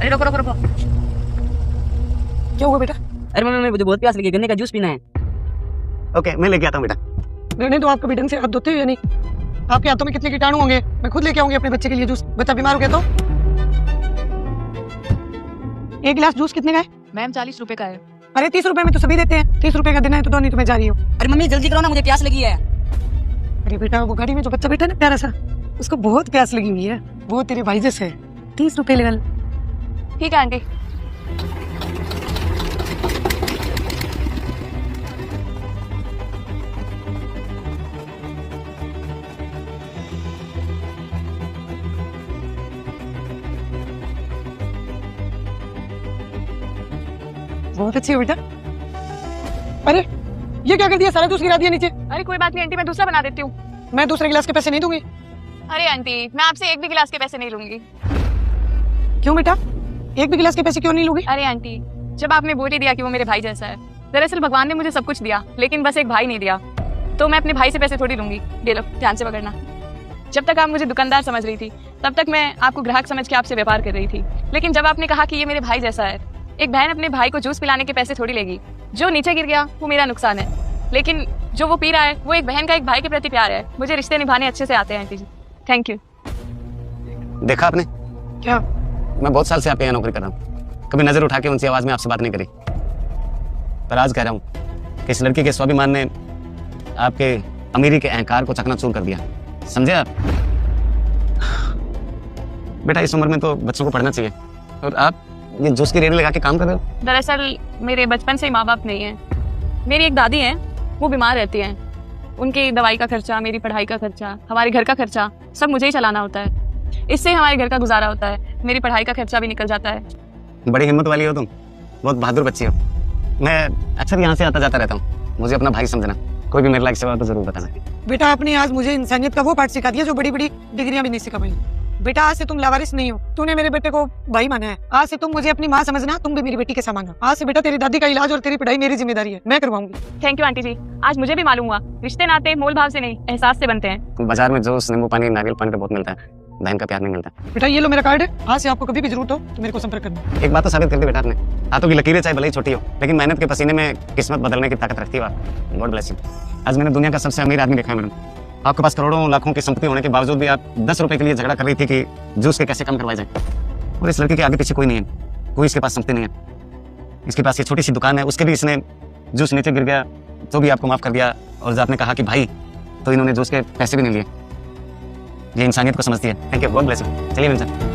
अरे रुको रुको रुको। क्या हुआ बेटा? अरे मम्मी मुझे बहुत प्यास लगी, गन्ने का जूस पीना है। ओके, मैं लेके आता हूँ बेटा। नहीं तो आप कभी ढंग से हाथ धोते हो या नहीं? आपके हाथों में कितने कीटाणु होंगे। मैं खुद लेके आऊंगी अपने बच्चे के लिए जूस। बच्चा बीमार हो गया तो 1 गिलास जूस कितने का है? मैम 40 रुपए का है। अरे 30 रुपए में तो सभी देते हैं। 30 रुपए का देना है तो दो, नहीं तो मैं जा रही हूँ। अरे मम्मी जल्दी करो ना, मुझे प्यास लगी है। अरे बेटा, वो गाड़ी में जो बच्चा बैठा है ना प्यारा सा, उसको बहुत प्यास लगी हुई है। वो तेरे भाई जैसे है। 30 रुपए ले। ठीक है आंटी। बहुत अच्छी है बेटा। अरे ये क्या कर दिया? सारा जूस गिरा दिया नीचे। अरे कोई बात नहीं आंटी, मैं दूसरा बना देती हूँ। मैं दूसरे गिलास के पैसे नहीं दूंगी। अरे आंटी, मैं आपसे एक भी गिलास के पैसे नहीं लूंगी। क्यों बेटा? एक भी गिलास के पैसे क्यों नहीं लोगे? अरे आंटी, जब आपने बोल ही दिया कि वो मेरे भाई जैसा है। दरअसल भगवान ने मुझे सब कुछ दिया, लेकिन बस एक भाई नहीं दिया। तो मैं अपने भाई से पैसे थोड़ी लूंगी। ये लो, ध्यान से पकड़ना। जब तक आप मुझे दुकानदार समझ रही थी, तब तक मैं आपको ग्राहक समझ के आपसे व्यापार कर रही थी। लेकिन जब आपने कहा कि ये मेरे भाई जैसा है, एक बहन अपने भाई को जूस पिलाने के पैसे थोड़ी लेगी। जो नीचे गिर गया वो मेरा नुकसान है, लेकिन जो वो पी रहा है वो एक बहन का एक भाई के प्रति प्यार है। मुझे रिश्ते निभाने अच्छे से आते हैं आंटी जी। Thank you. देखा आपने, क्या? मैं बहुत साल से आपके यहाँ नौकरी कर रहा हूँ। कभी नजर उठा के उनकी आवाज में आपसे बात नहीं करी, पर आज कह रहा हूँ कि इस लड़की के स्वाभिमान ने आपके अमीरी के अहंकार को चकनाचूर कर दिया। समझे आप? बेटा, इस उम्र में तो बच्चों को पढ़ना चाहिए, और आप ये जूस की रेडी लगा के काम कर रहे हो। दरअसल मेरे बचपन से ही माँ बाप नहीं है। मेरी एक दादी है, वो बीमार रहती हैं। उनकी दवाई का खर्चा, मेरी पढ़ाई का खर्चा, हमारे घर का खर्चा सब मुझे ही चलाना होता है। इससे हमारे घर का गुजारा होता है। मेरी पढ़ाई का खर्चा भी निकल जाता है। बड़ी हिम्मत वाली हो तुम, बहुत बहादुर बच्ची हो। मैं अक्सर यहाँ से आता जाता रहता हूँ। मुझे अपना भाई समझना। कोई भी मेरे लायक सेवा तो जरूर बताना। बेटा, आपने आज मुझे इंसानियत का वो पाठ सिखा दिया जो बड़ी बड़ी डिग्रियां भी नहीं सिखा पाई। बेटा, आज से तुम लावारिस नहीं हो। तूने मेरे बेटे को भाई माना है। आज से तुम मुझे अपनी माँ समझना। तुम भी मेरी बेटी के समान हो। आज से बेटा तेरी दादी का इलाज और तेरी पढ़ाई मेरी जिम्मेदारी है। मैं करवाऊंगी। थैंक यू आंटी जी। आज मुझे भी मालूम हुआ, रिश्ते नाते मोल भाव से नहीं, एहसास से बनते हैं। बाजार में जूस, नींबू पानी, नारियल पानी तो बहुत मिलता है, बहन का प्यार नहीं मिलता। बेटा, ये लो मेरा कार्ड है। आज से आपको कभी भी जरूरत हो तो मेरे को संपर्क करना। एक बात तो साबित कर दी बेटा आपने, हाथों की लकीरें चाहे भले ही छोटी हो, लेकिन मेहनत के पसीने में किस्मत बदलने की ताकत रखती है आप। God bless you. आज मैंने दुनिया का सबसे अमीर आदमी देखा है मैडम। आपके पास करोड़ों लाखों की संपत्ति होने के बावजूद भी आप 10 रुपए के लिए झगड़ा कर रही थी कि जूस के कैसे कम करवाए जाए। और इस लड़की के आगे पीछे कोई नहीं है, कोई इसके पास संपत्ति नहीं है। इसके पास ये छोटी सी दुकान है, उसके भी इसने जूस नीचे गिर गया तो भी आपको माफ कर दिया, और जब आपने कहा कि भाई, तो इन्होंने जूस के पैसे भी नहीं लिए। ये इंसानियत को समझती है। Thank you, God bless you. चलिए मिलते हैं।